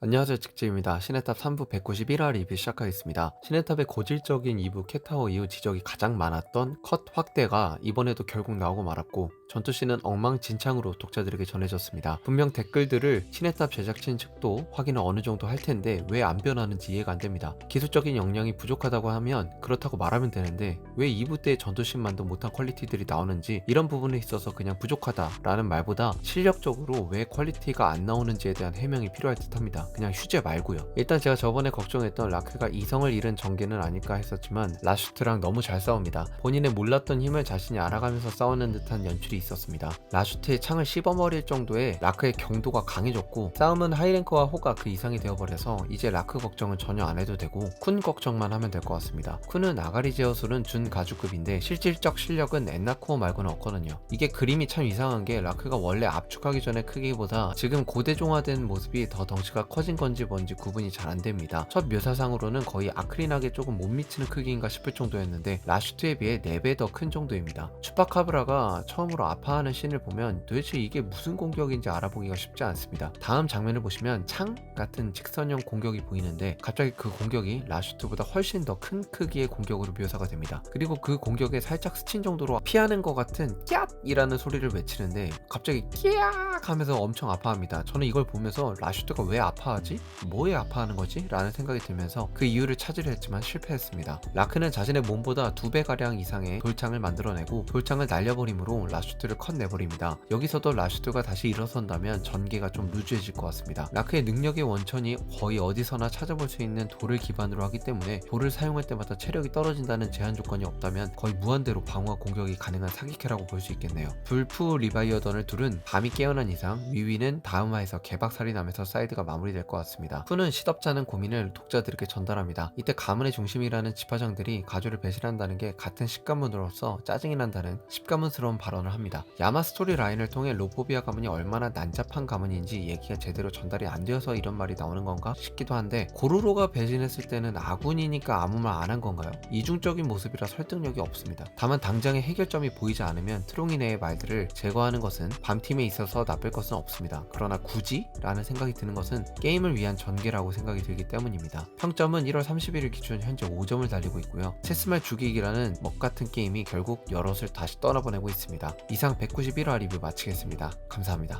안녕하세요, 직지입니다. 시네탑 3부 191화 리뷰 시작하겠습니다. 시네탑의 고질적인 2부 캣타워 이후 지적이 가장 많았던 컷 확대가 이번에도 결국 나오고 말았고, 전투씬은 엉망진창으로 독자들에게 전해졌습니다. 분명 댓글들을 시네탑 제작진 측도 확인을 어느 정도 할 텐데 왜 안 변하는지 이해가 안 됩니다. 기술적인 역량이 부족하다고 하면 그렇다고 말하면 되는데 왜 2부 때 전투씬만도 못한 퀄리티들이 나오는지, 이런 부분에 있어서 그냥 부족하다라는 말보다 실력적으로 왜 퀄리티가 안 나오는지에 대한 해명이 필요할 듯합니다. 그냥 휴재 말고요. 일단 제가 저번에 걱정했던 라크가 이성을 잃은 전개는 아닐까 했었지만 라슈트랑 너무 잘 싸웁니다. 본인의 몰랐던 힘을 자신이 알아가면서 싸우는 듯한 연출이 있었습니다. 라슈트의 창을 씹어버릴 정도의 라크의 경도가 강해졌고, 싸움은 하이랭크와 호가 그 이상이 되어버려서 이제 라크 걱정은 전혀 안 해도 되고 쿤 걱정만 하면 될 것 같습니다. 쿤은 아가리 제어술은 준 가주급인데 실질적 실력은 엔나코어 말고는 없거든요. 이게 그림이 참 이상한 게, 라크가 원래 압축하기 전의 크기보다 지금 고대종화된 모습이 더 덩치가 커진 건지 뭔지 구분이 잘 안됩니다. 첫 묘사상으로는 거의 아크린하게 조금 못 미치는 크기인가 싶을 정도였는데 라슈트에 비해 4배 더 큰 정도입니다. 추파카브라가 처음으로 아파하는 씬을 보면 도대체 이게 무슨 공격인지 알아보기가 쉽지 않습니다. 다음 장면을 보시면 창 같은 직선형 공격이 보이는데 갑자기 그 공격이 라슈트보다 훨씬 더 큰 크기의 공격으로 묘사가 됩니다. 그리고 그 공격에 살짝 스친 정도로 피하는 것 같은 꺄! 이라는 소리를 외치는데 갑자기 끼악! 하면서 엄청 아파합니다. 저는 이걸 보면서 라슈트가 왜 아파하지? 뭐에 아파하는 거지? 라는 생각이 들면서 그 이유를 찾으려 했지만 실패했습니다. 라크는 자신의 몸보다 2배가량 이상의 돌창을 만들어내고 돌창을 날려버림으로 라슈트를 컷 내버립니다. 여기서도 라슈트가 다시 일어선다면 전개가 좀 루즈해질 것 같습니다. 라크의 능력의 원천이 거의 어디서나 찾아볼 수 있는 돌을 기반으로 하기 때문에 돌을 사용할 때마다 체력이 떨어진다는 제한 조건이 없다면 거의 무한대로 방어와 공격이 가능한 사기캐라고 볼 수 있겠네요. 불프 리바이어던을 둘은 밤이 깨어난 이상 위위는 다음화에서 개박살이 나면서 사이드가 마무리될 것 같습니다. 푸는 시덥잖은 고민을 독자들에게 전달합니다. 이때 가문의 중심이라는 집화장들이 가주를 배신한다는 게 같은 식가문으로서 짜증이 난다는 십가문스러운 발언을 합니다. 야마 스토리 라인을 통해 로포비아 가문이 얼마나 난잡한 가문인지 얘기가 제대로 전달이 안 되어서 이런 말이 나오는 건가 싶기도 한데, 고루로가 배신했을 때는 아군이니까 아무 말 안 한 건가요? 이중적인 모습이라 설득력이 없습니다. 다만 당장의 해결점이 보이지 않으면 트롱이네의 말들을 제거하는 것은 밤팀에 있어서 나쁠 것은 없습니다. 그러나 굳이? 라는 생각이 드는 것은 게임을 위한 전개라고 생각이 들기 때문입니다. 평점은 1월 31일 기준 현재 5점을 달리고 있고요. 체스말 죽이기라는 먹같은 게임이 결국 여럿을 다시 떠나보내고 있습니다. 이상 191화 리뷰 마치겠습니다. 감사합니다.